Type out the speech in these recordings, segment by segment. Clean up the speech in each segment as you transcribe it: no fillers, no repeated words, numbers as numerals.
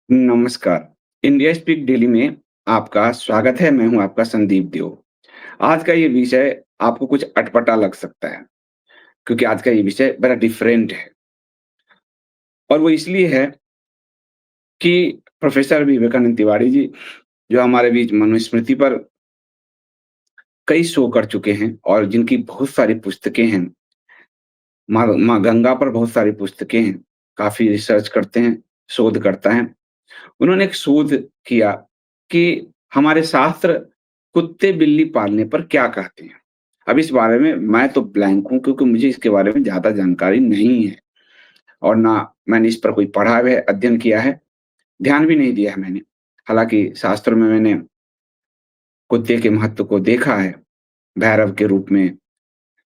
नमस्कार। India speak daily में आपका स्वागत है। मैं हूँ आपका संदीप देओ। आज का ये विषय आपको कुछ अटपटा लग सकता है, क्योंकि आज का ये विषय बड़ा डिफरेंट है और वो इसलिए है कि प्रोफ़ेसर विवेकानंद तिवारी जी, जो हमारे बीच मनुस्मृति पर कई शो कर चुके हैं और जिनकी बहुत सारी पुस्तकें हैं। माँ गंगा पर बहुत सारी पुस्तकें हैं, काफ़ी रिसर्च करते हैं, शोधकर्ता हैं। उन्होंने एक शोध किया कि हमारे शास्त्र कुत्ते-बिल्ली पालने पर क्या कहते हैं। अब इस बारे में मैं तो ब्लैंक हूँ, क्योंकि मुझे इसके बारे में ज़्यादा जानकारी नहीं है और ना मैंने इस पर कोई पढ़ा है, अध्ययन किया है, ध्यान भी नहीं दिया है मैंने। हालाँकि शास्त्रों में मैंने कुत्ते के महत्व को देखा है, भैरव के रूप में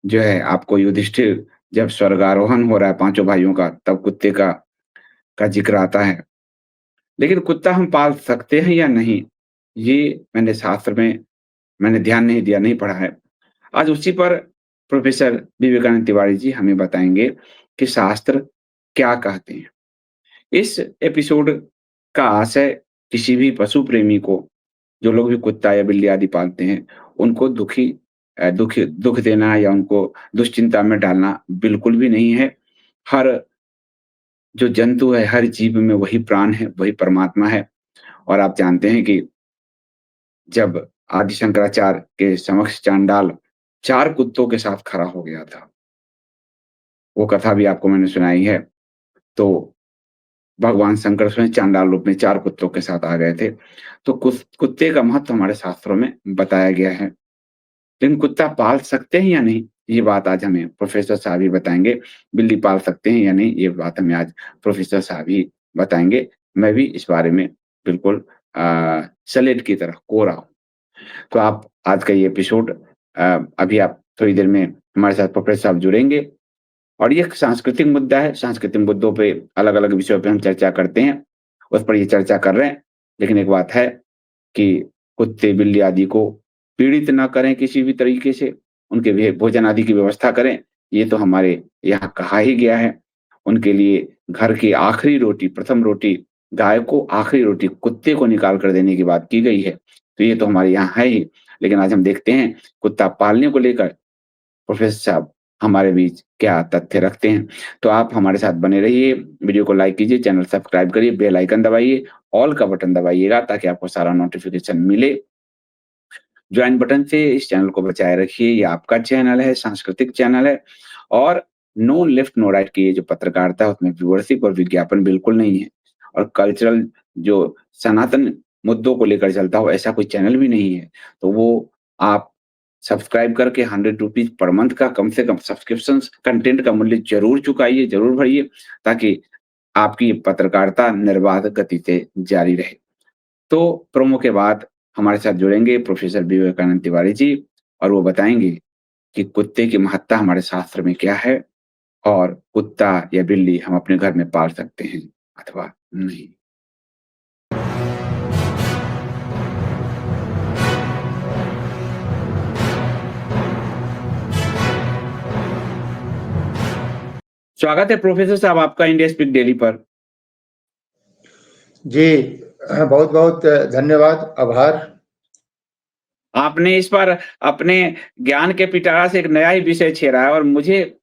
जो है आपको युधिष्ठिर जब स्वर्गारोहण हो रहा है पाँचों भाइयों का, तब कुत्ते का ज़िक्र आता है। लेकिन कुत्ता हम पाल सकते हैं या नहीं, ये मैंने शास्त्र में मैंने ध्यान नहीं दिया, नहीं पढ़ा है। आज उसी पर प्रोफ़ेसर विवेकानंद तिवारी जी हमें बताएँगे कि शास्त्र क्या कहते हैं। इस एपिसोड का आशय किसी भी पशु प्रेमी को, जो लोग भी कुत्ता या बिल्ली आदि पालते हैं, उनको दुःख देना या उनको दुश्चिंता में डालना बिल्कुल भी नहीं है। हर जो जंतु है, हर जीव में वही प्राण है, वही परमात्मा है और आप जानते हैं कि जब आदि शंकराचार्य के समक्ष चांडाल 4 कुत्तों के साथ खड़ा हो गया था, वो कथा भी आपको मैंने सुनाई है। तो भगवान शंकर स्वयं चांडाल रूप में 4 कुत्तों के साथ आ गए थे। तो कुत्ते का महत्व हमारे शास्त्रों में बताया गया है। लेकिन कुत्ता पाल सकते हैं या नहीं, ये बात आज हमें प्रोफ़ेसर साहब ही बताएँगे। बिल्ली पाल सकते हैं या नहीं, ये बात हमें आज प्रोफ़ेसर साहब ही बताएँगे। मैं भी इस बारे में बिल्कुल स्लेट की तरह कोरा हूँ। तो आप आज का ये एपिसोड अभी आप थोड़ी देर में हमारे साथ प्रोफेसर साहब जुड़ेंगे और ये एक सांस्कृतिक मुद्दा है। सांस्कृतिक मुद्दों पे अलग-अलग विषयों पे हम चर्चा करते हैं, उस पर ये चर्चा कर रहे हैं। लेकिन एक बात है कि कुत्ते, बिल्ली आदि को पीड़ित ना करें किसी भी तरीके से, उनके लिए भोजन आदि की व्यवस्था करें, ये तो हमारे यहाँ कहा ही गया है। उनके लिए घर की आखिरी रोटी, प्रथम रोटी गाय को, आखिरी रोटी कुत्ते को निकाल कर देने की बात की गई है। तो ये तो हमारे यहाँ है ही। लेकिन आज हम देखते हैं कुत्ता पालने को लेकर प्रोफ़ेसर साहब हमारे बीच क्या तथ्य रखते हैं। तो आप हमारे साथ बने रहिए, वीडियो को लाइक कीजिए, चैनल सब्सक्राइब करिए, बेल आइकन दबाइए, ऑल का बटन दबाइएगा ताकि आपको सारा नोटिफ़िकेशन मिले। ज्वाइन बटन से इस चैनल को बचाए रखिए, ये आपका चैनल है, सांस्कृतिक चैनल है और नो लेफ्ट नो राइट की ये जो पत्रकारिता है उसमें व्यूअरशिप और विज्ञापन बिल्कुल नहीं है और कल्चरल जो सनातन मुद्दों को लेकर चलता हो ऐसा कोई चैनल भी नहीं है। तो वो आप सब्सक्राइब करके ₹100 पर मंथ का कम से कम सब्सक्रिप्शंस कंटेंट का मूल्य ज़रूर चुकाइए, ज़रूर भरिए ताकि आपकी ये पत्रकारिता निर्बाध गति से जारी रहे। तो प्रोमो के बाद हमारे साथ जुड़ेंगे प्रोफ़ेसर विवेकानंद तिवारी जी और वो बताएँगे कि कुत्ते की महत्ता हमारे शास्त्र में क्या है और कुत्ता या बिल्ली हम अपने घर में पाल सकते हैं अथवा नहीं। स्वागत है प्रोफ़ेसर साहब आपका इंडिया स्पीक डेली पर। जी, बहुत-बहुत धन्यवाद, आभार। आपने इस बार अपने ज्ञान के पिटारा से एक नया ही विषय छेड़ा है और मुझे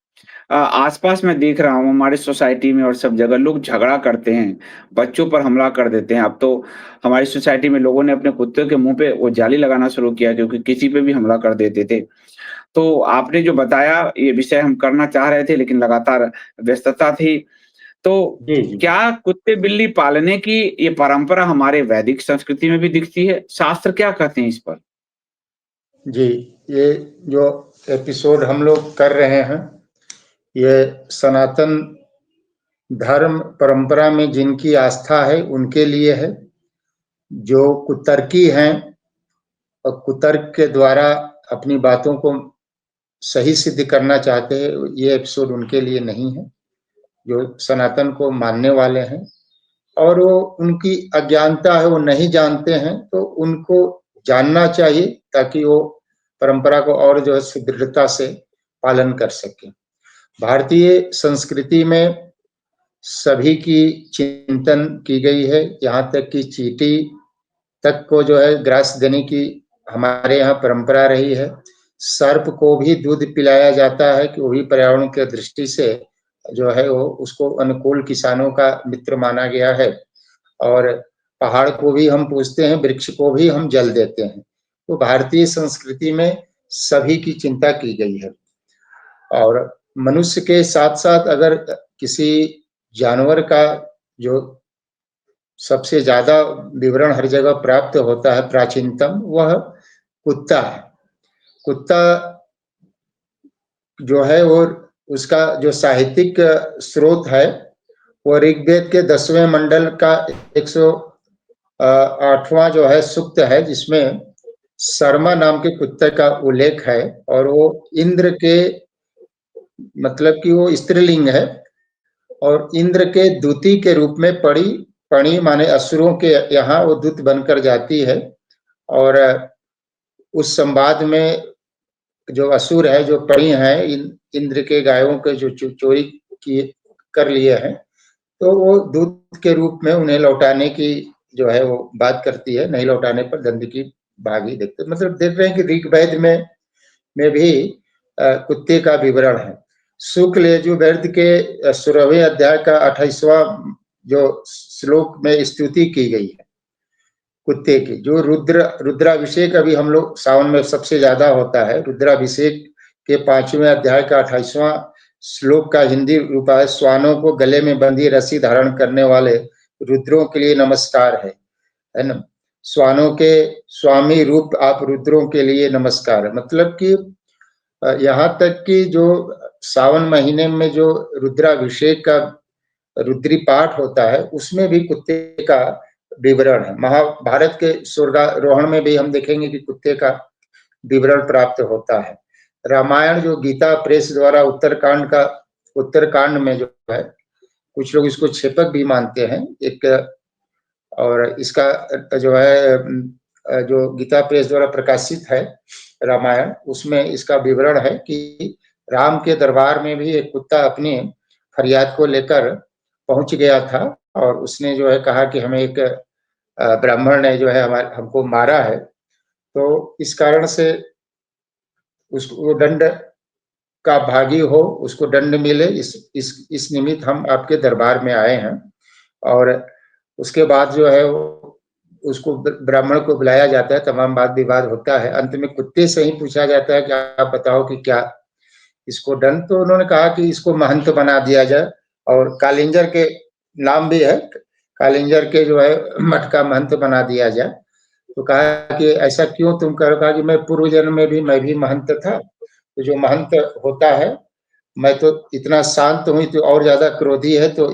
आस-पास मैं देख रहा हूँ हमारी सोसाइटी में और सब जगह लोग झगड़ा करते हैं, बच्चों पर हमला कर देते हैं। अब तो हमारी सोसाइटी में लोगों ने अपने कुत्ते के मुँह पे वो जाली लगाना शुरू किया क्योंकि किसी पे भी हमला कर देते थे। तो आपने जो बताया ये विषय हम करना चाह रहे थे लेकिन लगातार व्यस्तता थी। तो जी, जी। क्या कुत्ते-बिल्ली पालने की ये परंपरा हमारे वैदिक संस्कृति में भी दिखती है? शास्त्र क्या कहते हैं इस पर? जी, ये जो एपिसोड हम लोग कर रहे हैं, ये सनातन धर्म परंपरा में जिनकी आस्था है, उनके लिए है। जो कुतर्की हैं और कुतर्क के द्वारा अपनी बातों को सही सिद्ध करना चाहते हैं, ये एपिसोड उनके लिए नहीं है। जो सनातन को मानने वाले हैं और वो उनकी अज्ञानता है, वो नहीं जानते हैं, तो उनको जानना चाहिए ताकि वो परंपरा को और जो है सुदृढ़ता से पालन कर सकें। भारतीय संस्कृति में सभी की चिंतन की गई है, यहाँ तक कि चींटी तक को जो है ग्रास देने की हमारे यहाँ परंपरा रही है। सर्प को भी दूध पिलाया जाता है कि वो भी पर्यावरण की दृष्टि से जो है वो उसको अनुकूल किसानों का मित्र माना गया है। और पहाड़ को भी हम पूजते हैं, वृक्ष को भी हम जल देते हैं। तो भारतीय संस्कृति में सभी की चिंता की गई है। और मनुष्य के साथ-साथ अगर किसी जानवर का जो सबसे ज़्यादा विवरण हर जगह प्राप्त होता है प्राचीनतम, वह कुत्ता है। कुत्ता जो है वो उसका जो साहित्यिक स्रोत है, वो ऋग्वेद के 10वें मंडल का 108वां जो है सूक्त है, जिसमें शर्मा नाम के कुत्ते का उल्लेख है। और वो इंद्र के मतलब कि वो स्त्रीलिंग है और इंद्र के दूती के रूप में पणी माने असुरों के यहाँ वो दूत बनकर जाती है। और उस संवाद में जो असुर है, जो पणी है, इंद्र के गायों के जो चोरी की कर लिए हैं, तो वो दूत के रूप में उन्हें लौटाने की जो है वो बात करती है। नहीं लौटाने पर दंड की भागी देखते, मतलब देख रहे हैं कि ऋग्वेद में भी कुत्ते का विवरण है। शुक्ल यजुर्वेद के 16वें अध्याय का 28वां जो श्लोक में स्तुति की गई है कुत्ते की। जो रुद्राभिषेक अभी हम लोग सावन में सबसे ज्यादा होता है। रुद्राभिषेक के 5वें अध्याय का 28वां श्लोक का हिंदी रूप है, श्वानों को गले में बंधी रस्सी धारण करने वाले रुद्रों के लिए नमस्कार है ना। श्वानों के स्वामी रूप आप रुद्रों के लिए नमस्कार है। मतलब कि यहाँ तक कि जो सावन महीने में जो रुद्राभिषेक का रुद्री पाठ होता है, उसमें भी कुत्ते का विवरण है। महाभारत के स्वर्गारोहण में भी हम देखेंगे कि कुत्ते का विवरण प्राप्त होता है। रामायण जो गीता प्रेस द्वारा उत्तरकांड में जो है, कुछ लोग इसको क्षेपक भी मानते हैं एक, और इसका जो है जो गीता प्रेस द्वारा प्रकाशित है रामायण, उसमें इसका विवरण है कि राम के दरबार में भी एक कुत्ता अपनी फरियाद को लेकर पहुंच गया था और उसने जो है कहा कि हमें एक ब्राह्मण ने जो है हमको मारा है, तो इस कारण से उसको दंड का भागी हो, उसको दंड मिले, इस निमित्त हम आपके दरबार में आए हैं। और उसके बाद जो है उसको ब्राह्मण को बुलाया जाता है, तमाम वाद विवाद होता है। अंत में कुत्ते से ही पूछा जाता है कि आप बताओ कि क्या इसको दंड। तो उन्होंने कहा कि इसको महंत बना दिया जाए, और कालिंजर के नाम भी है, कालिंजर के जो है मठ का महंत बना दिया जाए। तो कहा कि ऐसा क्यों तुम करो? कहा कि मैं पूर्व जन्म में भी मैं भी महंत था, तो जो महंत होता है, मैं तो इतना शांत हूँ, तो और ज्यादा क्रोधी है, तो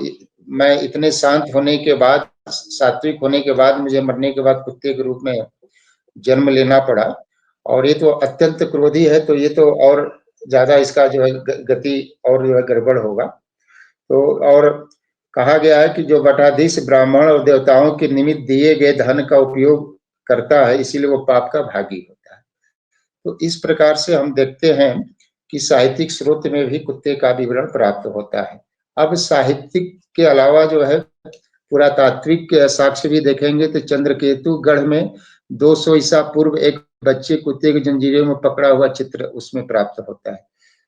मैं इतने शांत होने के बाद, सात्विक होने के बाद, मुझे मरने के बाद कुत्ते के रूप में जन्म लेना पड़ा। और ये तो अत्यंत क्रोधी है, तो ये तो और ज्यादा इसका जो है गति और जो है गड़बड़ होगा। तो और कहा गया है कि जो बटाधीश ब्राह्मण और देवताओं के निमित्त दिए गए धन का उपयोग करता है, इसीलिए वो पाप का भागी होता है। तो इस प्रकार से हम देखते हैं कि साहित्यिक स्रोत में भी कुत्ते का विवरण प्राप्त होता है। अब साहित्यिक के अलावा जो है पुरातात्विक साक्ष्य भी देखेंगे तो चंद्रकेतु गढ़ में 200 ईसा पूर्व एक बच्चे कुत्ते की जंजीरों में पकड़ा हुआ चित्र उसमें प्राप्त होता है।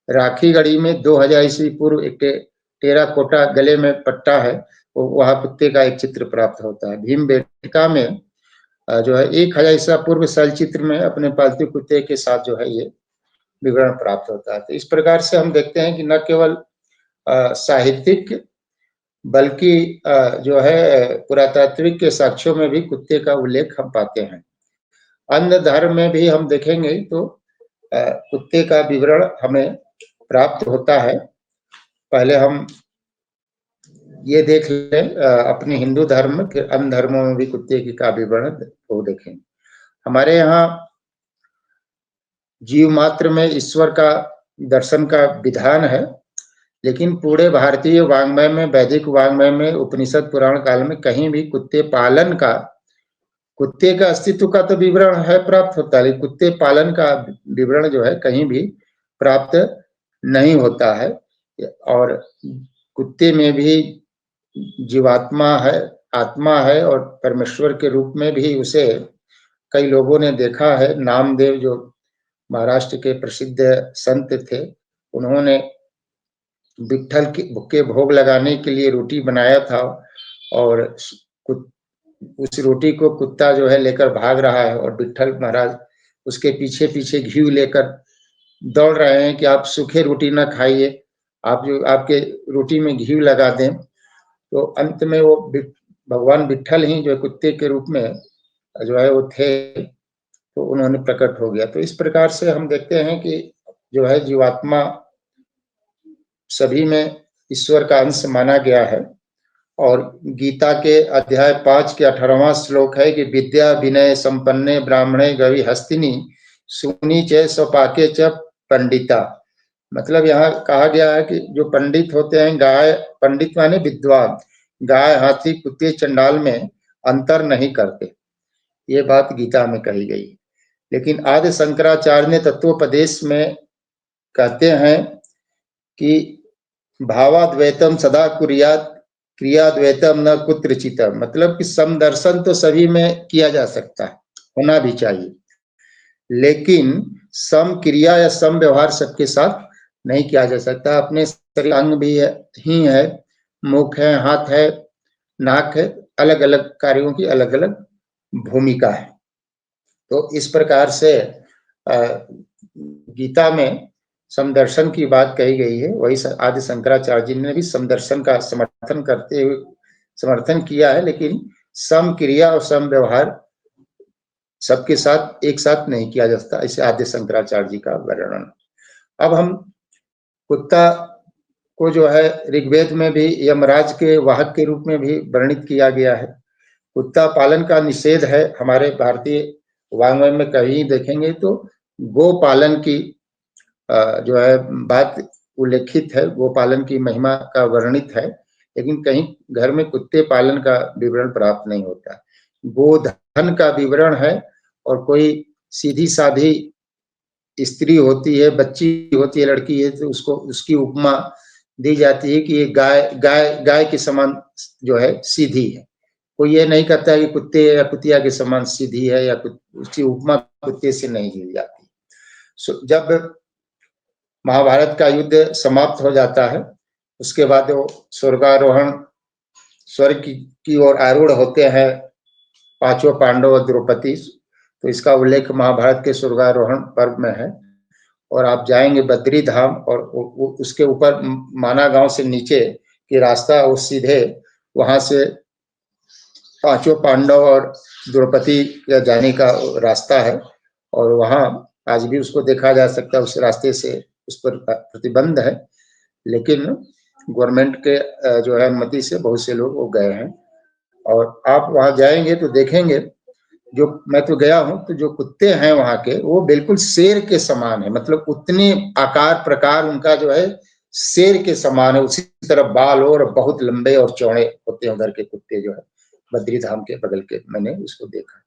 राखी गढ़ी में 2000 ईस्वी पूर्व एक टेराकोटा गले में पट्टा है, वहां कुत्ते का एक चित्र प्राप्त होता है। भीमबेटका में जो है 1000 ईसा पूर्व शैलचित्र में अपने पालतू कुत्ते के साथ जो है ये विवरण प्राप्त होता है। तो इस प्रकार से हम देखते हैं कि न केवल साहित्यिक बल्कि जो है पुरातात्विक के साक्ष्यों में भी कुत्ते का उल्लेख हम पाते हैं। अन्य धर्म में भी हम देखेंगे तो कुत्ते का विवरण हमें प्राप्त होता है। पहले हम ये देख लें अपने हिंदू धर्म में, फिर अन्य धर्मों में भी कुत्ते की का विवरण वो देखें। हमारे यहाँ जीव मात्र में ईश्वर का दर्शन का विधान है, लेकिन पूरे भारतीय वाङ्मय में, वैदिक वाङ्मय में, उपनिषद पुराण काल में कहीं भी कुत्ते पालन का, कुत्ते का अस्तित्व का तो विवरण है प्राप्त होता है, लेकिन कुत्ते पालन का विवरण जो है कहीं भी प्राप्त नहीं होता है। और कुत्ते में भी जीवात्मा है, आत्मा है और परमेश्वर के रूप में भी उसे कई लोगों ने देखा है। नामदेव जो महाराष्ट्र के प्रसिद्ध संत थे, उन्होंने विट्ठल के भोग लगाने के लिए रोटी बनाया था और उस रोटी को कुत्ता जो है लेकर भाग रहा है और विट्ठल महाराज उसके पीछे-पीछे घी लेकर दौड़ रहे हैं कि आप सूखे रोटी ना खाइए, आप जो आपके रोटी में घी लगा दें। तो अंत में वो भगवान विट्ठल ही जो कुत्ते के रूप में जो है वो थे, तो उन्होंने प्रकट हो गया। तो इस प्रकार से हम देखते हैं कि जो है जीवात्मा सभी में ईश्वर का अंश माना गया है। और गीता के अध्याय 5 के 18वां श्लोक है कि विद्या विनय संपन्ने ब्राह्मणे गवि हस्तिनी सुनी च स्वपाके च पंडिता। मतलब यहाँ कहा गया है कि जो पंडित होते हैं, गाय पंडित माने विद्वान, गाय हाथी कुत्ते चंडाल में अंतर नहीं करते, ये बात गीता में कही गई। लेकिन आदि शंकराचार्य ने तत्वोपदेश में कहते हैं कि भावाद्वैतम सदा कुर्यात् क्रियाद्वैतम न कुत्रचित। मतलब कि समदर्शन तो सभी में किया जा सकता है, होना भी चाहिए, लेकिन सम क्रिया या सम व्यवहार सबके साथ नहीं किया जा सकता। अपने शरीर अंग भी ही है, मुख है, हाथ है, नाक है, अलग अलग कार्यों की अलग अलग भूमिका है। तो इस प्रकार से गीता में समदर्शन की बात कही गई है। वही आदि शंकराचार्य जी ने भी समदर्शन का समर्थन करते हुए समर्थन किया है, लेकिन सम क्रिया और सम व्यवहार सबके साथ एक साथ नहीं किया जा सकता, इसे आदि शंकराचार्य जी का वर्णन। अब हम कुत्ता को जो है ऋग्वेद में भी यमराज के वाहक के रूप में भी वर्णित किया गया है। कुत्ता पालन का निषेध है, हमारे भारतीय वाङ्मय में कहीं देखेंगे तो गो पालन की जो है बात उल्लेखित है, गो पालन की महिमा का वर्णित है, लेकिन कहीं घर में कुत्ते पालन का विवरण प्राप्त नहीं होता। गोधन का विवरण है और कोई सीधी साधी स्त्री होती है, बच्ची होती है, लड़की है, तो उसको उसकी उपमा दी जाती है कि ये गाय के समान जो है सीधी है। कोई ये नहीं कहता है कि कुत्ते या कुतिया के समान सीधी है, या उसकी उपमा कुत्ते से नहीं दी जाती। जब महाभारत का युद्ध समाप्त हो जाता है, उसके बाद वो स्वर्गारोहण स्वर्ग की ओर आरूढ़ होते हैं पांचों पांडव और द्रौपदी। तो इसका उल्लेख महाभारत के स्वर्गारोहण पर्व में है। और आप जाएंगे बद्री धाम और उसके ऊपर माना गांव से नीचे की रास्ता, वो सीधे वहां से पांचों पांडव और द्रौपदी का जाने का रास्ता है, और वहां आज भी उसको देखा जा सकता है। उस रास्ते से उस पर प्रतिबंध है, लेकिन गवर्नमेंट के जो है अनुमति से बहुत से लोग वो गए हैं। और आप वहां जाएंगे तो देखेंगे, जो मैं तो गया हूं, तो जो कुत्ते हैं वहां के वो बिल्कुल शेर के समान है। मतलब उतने आकार प्रकार उनका जो है शेर के समान है, उसी तरह बाल और बहुत लंबे और चौड़े होते हैं उधर के कुत्ते जो है बद्री धाम के बगल के, मैंने उसको देखा।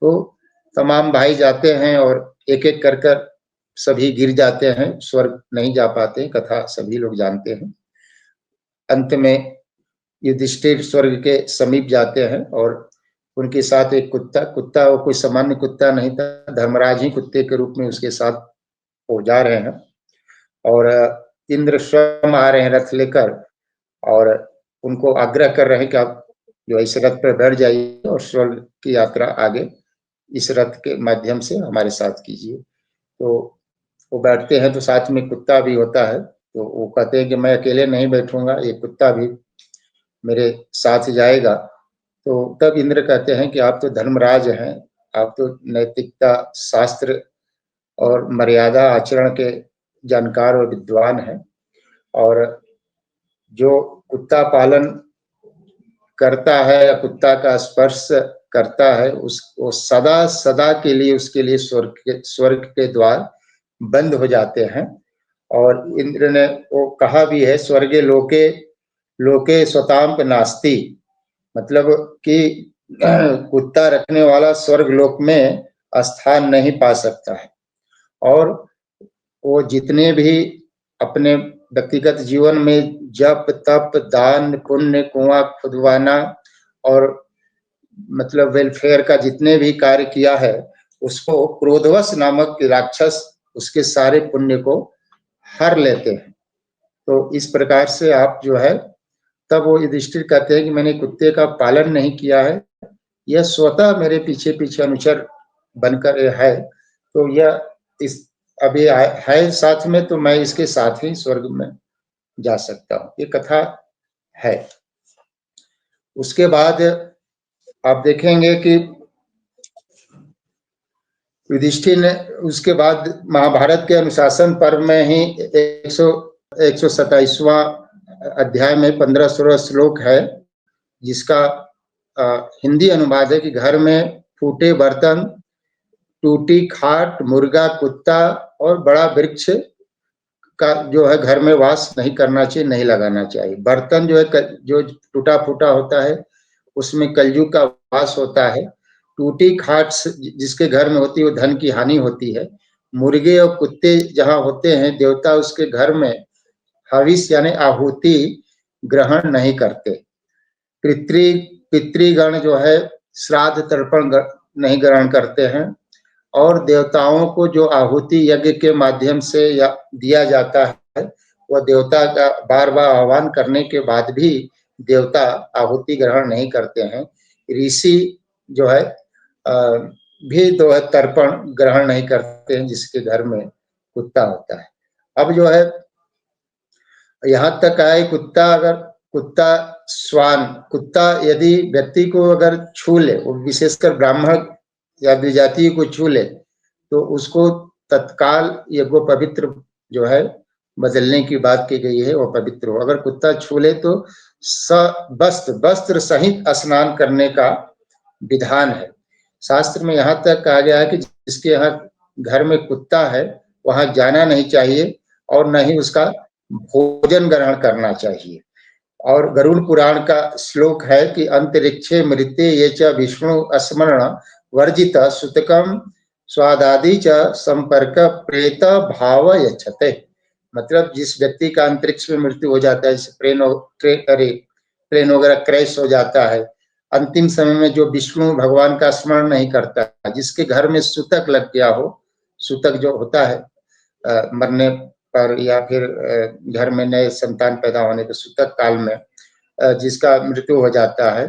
तो तमाम भाई जाते हैं और एक एक कर कर सभी गिर जाते हैं, स्वर्ग नहीं जा पाते, कथा सभी लोग जानते हैं। अंत में युधिष्ठिर स्वर्ग के समीप जाते हैं और उनके साथ एक कुत्ता वो कोई सामान्य कुत्ता नहीं था, धर्मराज ही कुत्ते के रूप में उसके साथ वो जा रहे हैं। और इंद्र स्वयं आ रहे हैं रथ लेकर और उनको आग्रह कर रहे हैं कि आप जो इस रथ पर बैठ जाइए और स्वर्ग की यात्रा आगे इस रथ के माध्यम से हमारे साथ कीजिए। तो वो बैठते हैं तो साथ में कुत्ता भी होता है, तो वो कहते हैं कि मैं अकेले नहीं बैठूंगा, ये कुत्ता भी मेरे साथ जाएगा। तो तब इंद्र कहते हैं कि आप तो धर्मराज हैं, आप तो नैतिकता, शास्त्र और मर्यादा आचरण के जानकार और विद्वान हैं, और जो कुत्ता पालन करता है या कुत्ता का स्पर्श करता है उसको सदा सदा के लिए उसके लिए स्वर्ग के द्वार बंद हो जाते हैं। और इंद्र ने वो कहा भी है, स्वर्गे लोके लोके स्वतांप नास्ति, मतलब कि कुत्ता रखने वाला स्वर्ग लोक में स्थान नहीं पा सकता है। और वो जितने भी अपने व्यक्तिगत जीवन में जप, तप, दान, पुण्य, कुआं खुदवाना और मतलब वेलफेयर का जितने भी कार्य किया है, उसको क्रोधवश नामक राक्षस उसके सारे पुण्य को हर लेते हैं। तो इस प्रकार से आप जो है, तब वो युधिष्ठिर कहते हैं कि मैंने कुत्ते का पालन नहीं किया है, यह स्वतः मेरे पीछे पीछे अनुचर बनकर है, तो यह इस अभी है साथ में, तो मैं इसके साथ ही स्वर्ग में जा सकता हूँ। ये कथा है। उसके बाद आप देखेंगे कि युधिष्ठिर ने उसके बाद महाभारत के अनुशासन पर्व में ही 127वां अध्याय में 15-16 श्लोक है, जिसका हिंदी अनुवाद है कि घर में फूटे बर्तन, टूटी खाट, मुर्गा, कुत्ता और बड़ा वृक्ष का जो है घर में वास नहीं करना चाहिए, नहीं लगाना चाहिए। बर्तन जो है जो टूटा फूटा होता है, उसमें कलयुग का वास होता है। टूटी खाट जिसके घर में होती है, वो धन की हानि होती है। मुर्गे और कुत्ते जहाँ होते हैं, देवता उसके घर में हविष्य यानी आहुति ग्रहण नहीं करते। पितृगण जो है श्राद्ध तर्पण नहीं ग्रहण करते हैं, और देवताओं को जो आहुति यज्ञ के माध्यम से दिया जाता है, वह देवता का बार बार आह्वान करने के बाद भी देवता आहुति ग्रहण नहीं करते हैं। ऋषि जो है भी जो है तर्पण ग्रहण नहीं करते हैं जिसके घर में कुत्ता होता है। अब जो है यहाँ तक आए, कुत्ता यदि व्यक्ति को अगर छू ले, वो विशेषकर ब्राह्मण या द्विजातीय को छू ले, तो उसको तत्काल ये वो पवित्र जो है बदलने की बात की गई है, वो पवित्र हो। अगर कुत्ता छू ले तो वस्त्र सहित स्नान करने का विधान है। शास्त्र में यहाँ तक कहा गया है कि जिसके यहाँ घर में कुत्ता है, वहां जाना नहीं चाहिए और न ही उसका भोजन ग्रहण करना चाहिए। और गरुड़ पुराण का श्लोक है कि अंतरिक्षे मृत्ये ये च विष्णु स्मरण वर्जित सुतकम स्वादादि च संपर्क प्रेत भाव यच्छते। मतलब जिस व्यक्ति का अंतरिक्ष में मृत्यु हो जाता है, जैसे प्लेन वगैरह क्रैश हो जाता है, अंतिम समय में जो विष्णु भगवान का स्मरण नहीं करता, जिसके घर में सूतक लग गया हो, सूतक जो होता है मरने पर या फिर घर में नए संतान पैदा होने के सूतक काल में जिसका मृत्यु हो जाता है,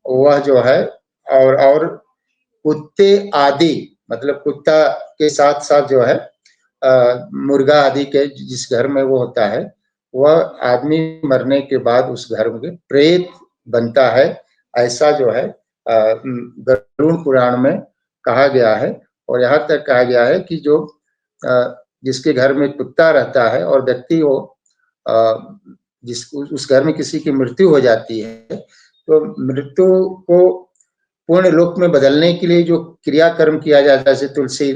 वह जो है और कुत्ते आदि, मतलब कुत्ता के साथ साथ जो है मुर्गा आदि के जिस घर में वो होता है, वह आदमी मरने के बाद उस घर में प्रेत बनता है। ऐसा जो है गरुड़ पुराण में कहा गया है। और यहाँ तक कहा गया है कि जो जिसके घर में कुत्ता रहता है और व्यक्ति वो उस घर में किसी की मृत्यु हो जाती है, तो मृत्यु को पूर्ण लोक में बदलने के लिए जो क्रियाकर्म किया जाता है, जैसे तुलसी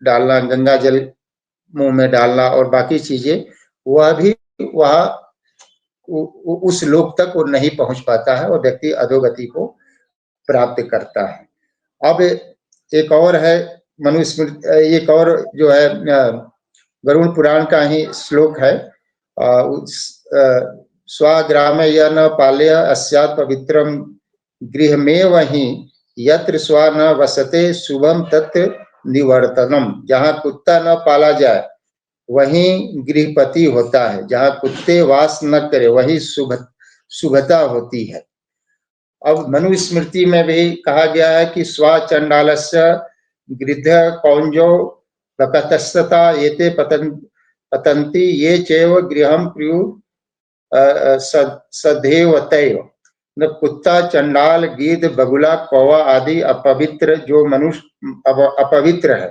डालना, गंगा जल मुंह में डालना और बाकी चीजें, वह भी वह उस लोक तक वो नहीं पहुंच पाता है और व्यक्ति अधोगति को प्राप्त करता है। अब एक और है मनुस्मृति, एक और जो है गरुड़ पुराण का ही श्लोक है, स्वग्रामे य न पाल्य अस्यात् पवित्रम गृहमेव हि यत्र स्व न वसते शुभम तत् निवर्तनम। जहाँ कुत्ता न पाला जाए वहीं गृहपति होता है, जहाँ कुत्ते वास न करे वही शुभता होती है। अब मनुस्मृति में भी कहा गया है कि स्वचंडालस्य गृध कौंजो प्रकतस्तता एते पतंती ये चैव गृहम प्रियु सधेवतैव। न कुत्ता, चंडाल, गीध, बगुला, कौवा आदि अपवित्र जो मनुष्य अपवित्र है,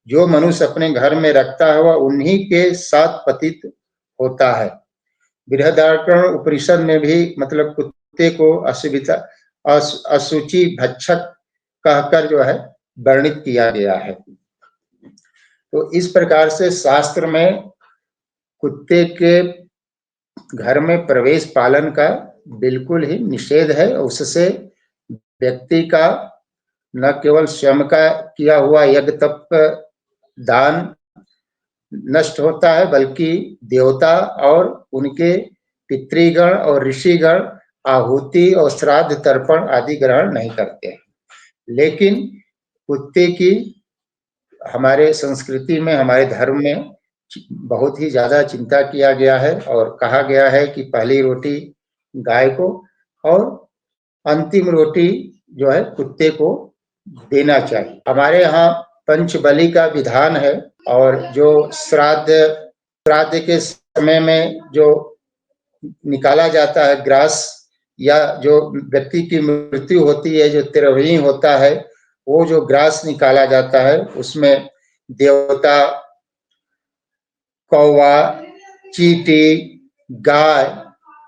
जो मनुष्य अपने घर में रखता है वह उन्हीं के साथ पतित होता है। बृहदारण्यक उपनिषद में भी मतलब कुत्ते को अशुचि भक्षक कहकर जो है वर्णित किया गया है। तो इस प्रकार से शास्त्र में कुत्ते के घर में प्रवेश पालन का बिल्कुल ही निषेध है। उससे व्यक्ति का न केवल स्वयं का किया हुआ यज्ञ तप दान नष्ट होता है, बल्कि देवता और उनके पितृगण और ऋषिगण आहुति और श्राद्ध तर्पण आदि ग्रहण नहीं करते हैं। लेकिन कुत्ते की हमारे संस्कृति में, हमारे धर्म में बहुत ही ज़्यादा चिंता किया गया है और कहा गया है कि पहली रोटी गाय को और अंतिम रोटी जो है कुत्ते को देना चाहिए। हमारे यहाँ पंचबलि का विधान है और जो श्राद्ध के समय में जो निकाला जाता है ग्रास, या जो व्यक्ति की मृत्यु होती है, जो तिरवही होता है, वो जो ग्रास निकाला जाता है उसमें देवता, कौवा, चींटी, गाय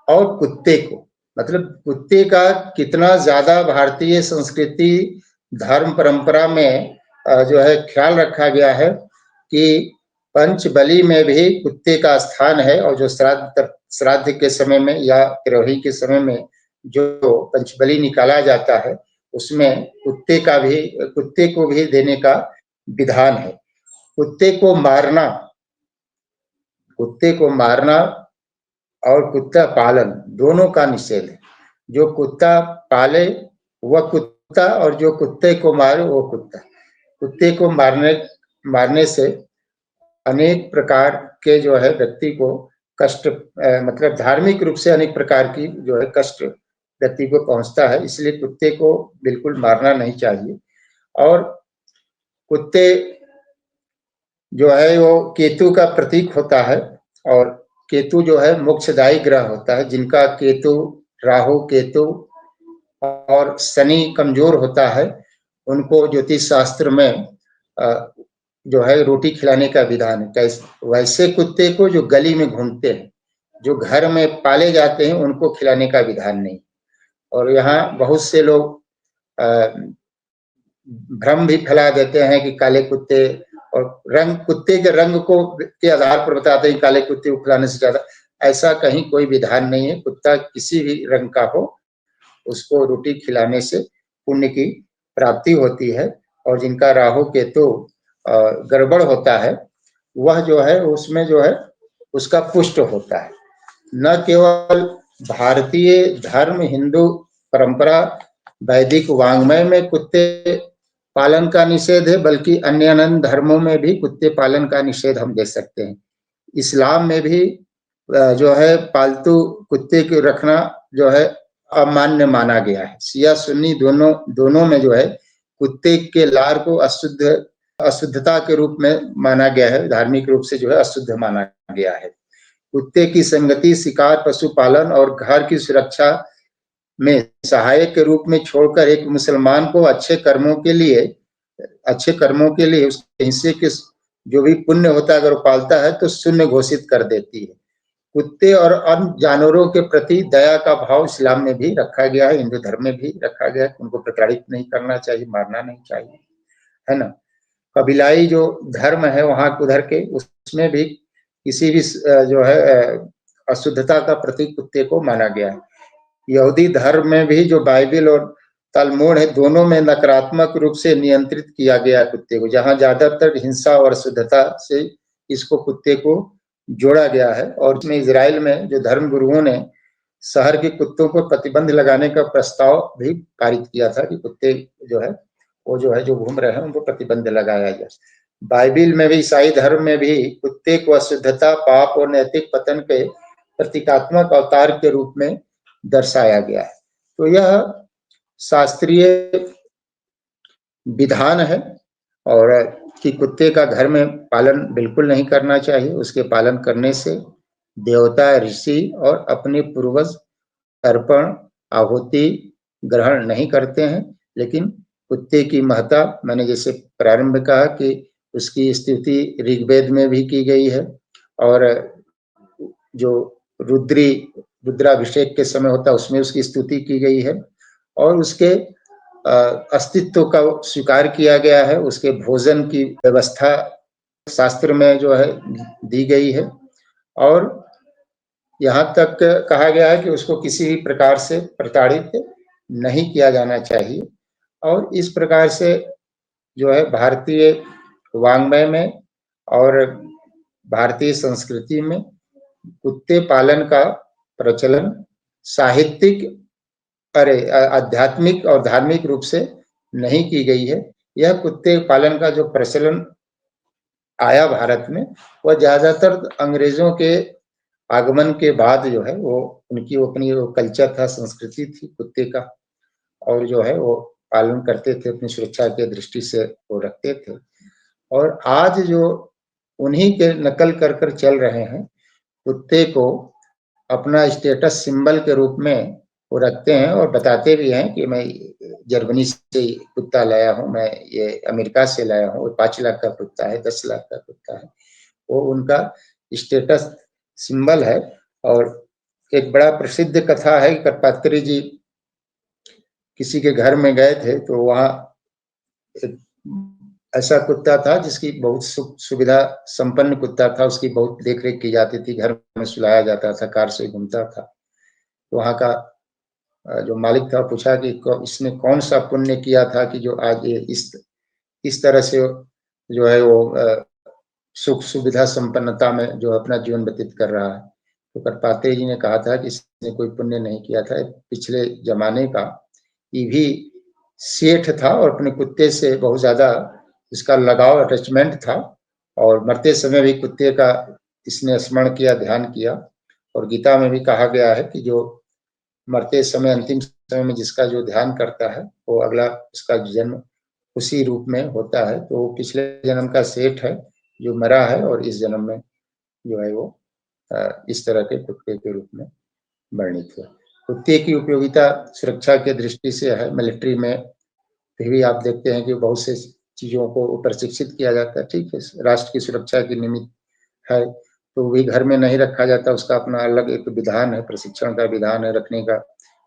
और कुत्ते को, मतलब कुत्ते का कितना ज्यादा भारतीय संस्कृति धर्म परंपरा में जो है ख्याल रखा गया है कि पंचबली में भी कुत्ते का स्थान है। और जो श्राद्ध के समय में या तिरोही के समय में जो पंचबली निकाला जाता है उसमें कुत्ते को भी देने का विधान है। कुत्ते को मारना और कुत्ता पालन दोनों का निषेध है। जो कुत्ता पाले वह कुत्ता और जो कुत्ते को मारे वो कुत्ता। कुत्ते को मारने से अनेक प्रकार के जो है व्यक्ति को कष्ट, मतलब धार्मिक रूप से अनेक प्रकार की जो है कष्ट व्यक्ति को पहुंचता है, इसलिए कुत्ते को बिल्कुल मारना नहीं चाहिए। और कुत्ते जो है वो केतु का प्रतीक होता है और केतु जो है मोक्षदायी ग्रह होता है। जिनका केतु, राहु, केतु और शनि कमजोर होता है उनको ज्योतिष शास्त्र में जो है रोटी खिलाने का विधान है। वैसे कुत्ते को जो गली में घूमते हैं, जो घर में पाले जाते हैं, उनको खिलाने का विधान नहीं। और यहाँ बहुत से लोग भ्रम भी फैला देते हैं कि काले कुत्ते, और कुत्ते के रंग के आधार पर बताते हैं काले कुत्ते को खिलाने से ज्यादा, ऐसा कहीं कोई विधान नहीं है। कुत्ता किसी भी रंग का हो, उसको रोटी खिलाने से पुण्य की प्राप्ति होती है। और जिनका राहु केतु गड़बड़ होता है वह जो है उसमें जो है उसका पुष्ट होता है। न केवल भारतीय धर्म, हिंदू परंपरा, वैदिक वांग्मय में कुत्ते पालन का निषेध है, बल्कि अन्य अनंत धर्मों में भी कुत्ते पालन का निषेध हम दे सकते हैं। इस्लाम में भी जो है पालतू कुत्ते को रखना जो है अमान्य माना गया है। शिया सुन्नी दोनों में जो है कुत्ते के लार को अशुद्धता के रूप में माना गया है, धार्मिक रूप से जो है अशुद्ध माना गया है। कुत्ते की संगति शिकार, पशुपालन और घर की सुरक्षा में सहायक के रूप में छोड़कर एक मुसलमान को अच्छे कर्मों के लिए उसके हिस्से के जो भी पुण्य होता है अगर वो पालता है तो शून्य घोषित कर देती है। कुत्ते और अन्य जानवरों के प्रति दया का भाव इस्लाम में भी रखा गया है, हिंदू धर्म में भी रखा गया है। उनको प्रताड़ित नहीं करना चाहिए, मारना नहीं चाहिए, है ना। कबीलाई जो धर्म है वहां उधर के, उसमें भी किसी भी जो है अशुद्धता का प्रतीक कुत्ते को माना गया है। यहूदी धर्म में भी जो बाइबिल और तलमुड है, दोनों में नकारात्मक रूप से नियंत्रित किया गया है कुत्ते को। जहां ज्यादातर हिंसा और अशुद्धता से इसको कुत्ते को जोड़ा गया है। और इसमें इजराइल में जो धर्म गुरुओं ने शहर के कुत्तों पर प्रतिबंध लगाने का प्रस्ताव भी पारित किया था कि कुत्ते जो घूम रहे हैं उनको प्रतिबंध लगाया जाए। बाइबिल में भी, ईसाई धर्म में भी कुत्ते को अशुद्धता, पाप और नैतिक पतन के प्रतीकात्मक अवतार के रूप में दर्शाया गया है। तो यह शास्त्रीय विधान है और कि कुत्ते का घर में पालन बिल्कुल नहीं करना चाहिए। उसके पालन करने से देवता, ऋषि और अपने पूर्वज तर्पण, आहुति ग्रहण नहीं करते हैं। लेकिन कुत्ते की महत्ता, मैंने जैसे प्रारंभ कहा कि उसकी स्तुति ऋग्वेद में भी की गई है और जो रुद्राभिषेक के समय होता है उसमें उसकी स्तुति की गई है और उसके अस्तित्व का स्वीकार किया गया है। उसके भोजन की व्यवस्था शास्त्र में जो है दी गई है और यहाँ तक कहा गया है कि उसको किसी भी प्रकार से प्रताड़ित नहीं किया जाना चाहिए। और इस प्रकार से जो है भारतीय वाङ्मय में और भारतीय संस्कृति में कुत्ते पालन का प्रचलन साहित्यिक आध्यात्मिक और धार्मिक रूप से नहीं की गई है। यह कुत्ते पालन का जो प्रचलन आया भारत में, वह ज़्यादातर अंग्रेज़ों के आगमन के बाद जो है वो उनकी अपनी वो कल्चर था, संस्कृति थी कुत्ते का, और जो है वो पालन करते थे, अपनी सुरक्षा की दृष्टि से वो रखते थे। और आज जो उन्हीं के नकल कर चल रहे हैं, कुत्ते को अपना स्टेटस सिंबल के रूप में वो रखते हैं और बताते भी हैं कि मैं जर्मनी से कुत्ता लाया हूँ, मैं ये अमेरिका से लाया हूँ, 5 लाख का कुत्ता है, 10 लाख का कुत्ता है। वो उनका स्टेटस सिंबल है। और एक बड़ा प्रसिद्ध कथा है, कटपात्री जी किसी के घर में गए थे, तो वहाँ एक ऐसा कुत्ता था जिसकी बहुत सुविधा संपन्न कुत्ता था, उसकी बहुत देख-रेख की जाती थी, घर में सुलाया जाता था, कार से घूमता था। तो वहाँ का जो मालिक था पूछा कि इसने कौन-सा पुण्य किया था कि जो आज ये इस तरह से जो है वो सुख सुविधा संपन्नता में जो अपना जीवन व्यतीत कर रहा है। तो करपात्री जी ने कहा था कि इसने कोई पुण्य नहीं किया था, पिछले जमाने का ये भी सेठ था और अपने कुत्ते से बहुत ज़्यादा इसका लगाव अटैचमेंट था, और मरते समय भी कुत्ते का इसने स्मरण किया, ध्यान किया। और गीता में भी कहा गया है कि जो मरते समय अंतिम समय में जिसका जो ध्यान करता है, वो अगला उसका जन्म उसी रूप में होता है। तो वो पिछले जन्म का सेठ है जो मरा है, और इस जन्म में जो है वो इस तरह के कुत्ते के रूप में वर्णित हुआ। कुत्ते की उपयोगिता सुरक्षा की दृष्टि से है। मिलिट्री में फिर भी आप देखते हैं कि बहुत से चीज़ों को प्रशिक्षित किया जाता है, ठीक है, राष्ट्र की सुरक्षा के निमित्त है, तो वही घर में नहीं रखा जाता, उसका अपना अलग एक विधान है, प्रशिक्षण का विधान है, रखने का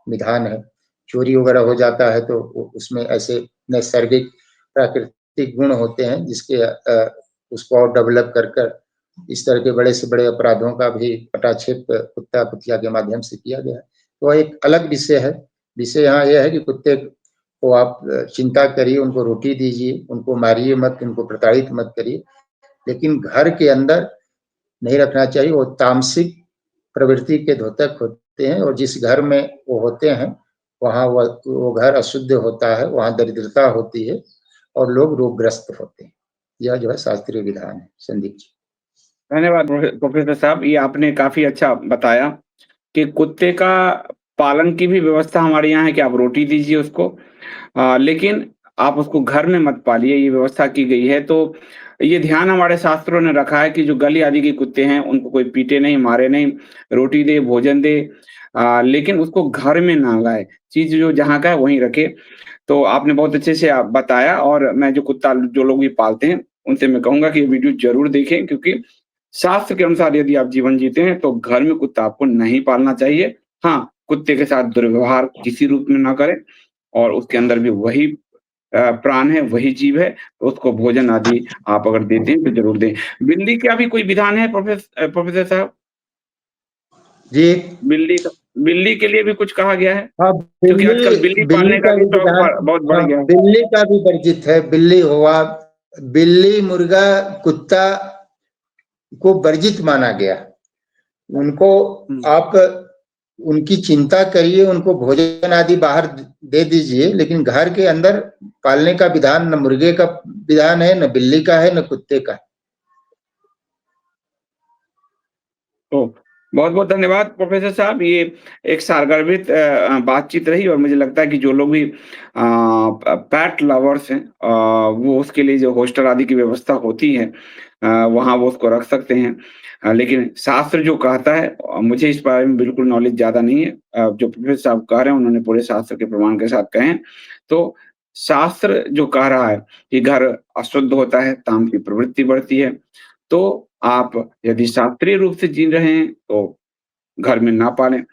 विधान है। चोरी वगैरह हो जाता है तो उसमें ऐसे नैसर्गिक प्राकृतिक गुण होते हैं जिसके उसको और डेवलप कर इस तरह के बड़े से बड़े अपराधों का भी पटाक्षेप कुत्ता कुतिया के माध्यम से किया गया है। तो एक अलग विषय है। विषय यहाँ यह है कि कुत्ते को आप चिंता करिए, उनको रोटी दीजिए, उनको मारिए मत, उनको प्रताड़ित मत करिए, लेकिन घर के अंदर नहीं रखना चाहिए। वो तामसिक प्रवृत्ति के द्योतक होते हैं, और जिस घर में वो होते हैं वहाँ वो घर अशुद्ध होता है, वहाँ दरिद्रता होती है और लोग रोगग्रस्त होते हैं। यह जो है शास्त्रीय विधान है। संदीप जी। धन्यवाद प्रोफेसर साहब, ये आपने काफ़ी अच्छा बताया कि कुत्ते का पालन की भी व्यवस्था हमारे यहाँ है कि आप रोटी दीजिए उसको, लेकिन आप उसको घर में मत पालिए, ये व्यवस्था की गई है। तो ये ध्यान हमारे शास्त्रों ने रखा है कि जो गली आदि के कुत्ते हैं, उनको कोई पीटे नहीं, मारे नहीं, रोटी दे, भोजन दे, लेकिन उसको घर में ना लाए, चीज़ जो जहाँ का है वहीं रखे। तो आपने बहुत अच्छे से बताया, और मैं जो कुत्ता जो लोग भी पालते हैं, उनसे मैं कहूँगा कि ये वीडियो ज़रूर देखें, क्योंकि शास्त्र के अनुसार यदि आप जीवन जीते हैं, तो घर में कुत्ता आपको नहीं पालना चाहिए। हाँ, कुत्ते के साथ दुर्व्यवहार किसी रूप में ना करें, और उसके अंदर भी वही प्राण है, वही जीव है, तो उसको भोजन आदि आप अगर देते हैं, तो ज़रूर दें। बिल्ली का भी कोई विधान है प्रोफेसर साहब? जी। बिल्ली के लिए भी कुछ कहा गया है? हाँ, क्योंकि आजकल बिल्ली बिल्ली पालने का का भी भी शौक विधान, बहुत बढ़ हाँ, गया है। बिल्ली का भी वर्जित है। बिल्ली हुआ, बिल्ली, मुर्गा, कुत्ता को वर्जित माना गया। उनको हुँ। आप उनकी चिंता करिए, उनको भोजन आदि बाहर दे दीजिए, लेकिन घर के अंदर पालने का विधान न मुर्गे का विधान है, न बिल्ली का है, न कुत्ते का। तो बहुत-बहुत धन्यवाद प्रोफ़ेसर साहब। ये एक सारगर्भित बातचीत रही, और मुझे लगता है कि जो लोग भी पेट लवर्स हैं, वो उसके लिए जो हॉस्टल आदि की व्यवस्था होती है, वहाँ वो उसको रख सकते हैं। लेकिन शास्त्र जो कहता है, मुझे इस बारे में बिल्कुल नॉलेज ज़्यादा नहीं है। जो प्रोफ़ेसर साहब कह रहे हैं, उन्होंने पूरे शास्त्र के प्रमाण के साथ कहे हैं। तो शास्त्र जो कह रहा है कि घर अशुद्ध होता है, तामसिक की प्रवृत्ति बढ़ती है, तो आप यदि शास्त्रीय रूप से जी रहे हैं, तो घर में ना पालें,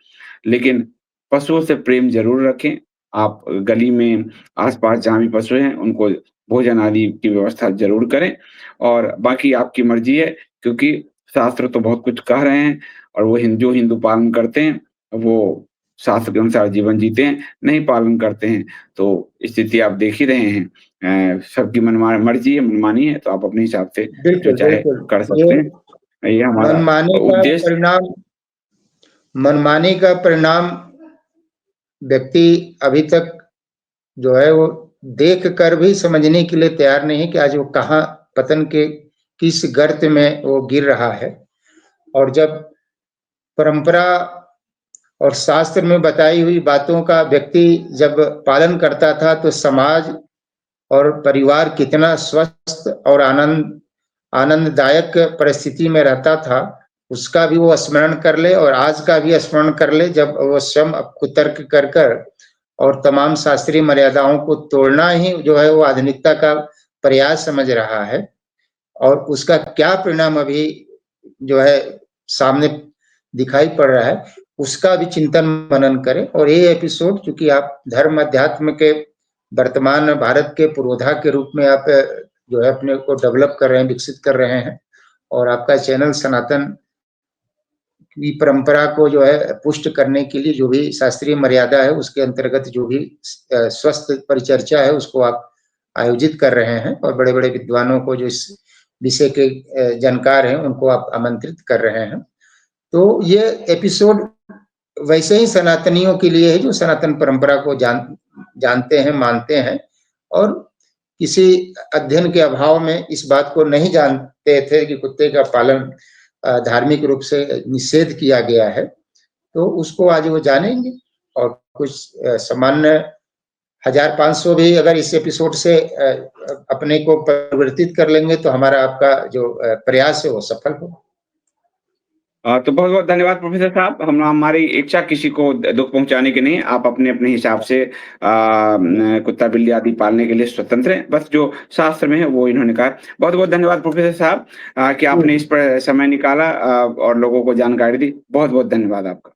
लेकिन पशुओं से प्रेम ज़रूर रखें। आप गली में आस-पास जहाँ भी पशु हैं, उनको भोजन आदि की व्यवस्था ज़रूर करें, और बाकी आपकी मर्ज़ी है, क्योंकि शास्त्र तो बहुत कुछ कह रहे हैं, और वो जो हिंदू पालन करते हैं, वो शास्त्र के अनुसार जीवन जीते हैं, नहीं पालन करते हैं, तो स्थिति आप देख ही रहे हैं। सबकी मर्ज़ी है, मनमानी है, तो आप अपने हिसाब से जो बिल्कुल, चाहे बिल्कुल। कर ये सकते हैं। ये हमारा मनमानी का उद्देश्य। परिणाम मनमानी का परिणाम व्यक्ति अभी तक जो है वो देख कर भी समझने के लिए तैयार नहीं है कि आज वो कहाँ पतन के किस गर्त में वो गिर रहा है। और जब परंपरा और शास्त्र में बताई हुई बातों का व्यक्ति जब पालन करता था तो समाज और परिवार कितना स्वस्थ और आनंददायक परिस्थिति में रहता था, उसका भी वो स्मरण कर ले और आज का भी स्मरण कर ले, जब वो स्वयं कुतर्क कर कर और तमाम शास्त्रीय मर्यादाओं को तोड़ना ही जो है वो आधुनिकता का प्रयास समझ रहा है। और उसका क्या परिणाम अभी जो है सामने दिखाई पड़ रहा है, उसका भी चिंतन मनन करें। और ये एपिसोड चूंकि आप धर्म अध्यात्म के वर्तमान भारत के पुरोधा के रूप में आप जो है अपने को डेवलप कर रहे हैं, विकसित कर रहे हैं, और आपका चैनल सनातन की परंपरा को जो है पुष्ट करने के लिए जो भी शास्त्रीय मर्यादा है उसके अंतर्गत जो भी स्वस्थ परिचर्चा है उसको आप आयोजित कर रहे हैं, और बड़े बड़े विद्वानों को जो इस विषय के जानकार हैं उनको आप आमंत्रित कर रहे हैं। तो ये एपिसोड वैसे ही सनातनियों के लिए है जो सनातन परंपरा को जानते हैं, मानते हैं, और किसी अध्ययन के अभाव में इस बात को नहीं जानते थे कि कुत्ते का पालन धार्मिक रूप से निषेध किया गया है, तो उसको आज वो जानेंगे। और कुछ सामान्य 1500 भी अगर इस एपिसोड से अपने को परिवर्तित कर लेंगे तो हमारा आपका जो प्रयास है वो सफल होगा। तो बहुत-बहुत धन्यवाद प्रोफ़ेसर साहब। हम हमारी इच्छा किसी को दुःख पहुँचाने की नहीं, आप अपने-अपने हिसाब से कुत्ता, बिल्ली आदि पालने के लिए स्वतंत्र हैं। बस जो शास्त्र में है वो इन्होंने कहा। बहुत-बहुत धन्यवाद प्रोफ़ेसर साहब कि आपने इस पर समय निकाला और लोगों को जानकारी दी। बहुत-बहुत धन्यवाद आपका।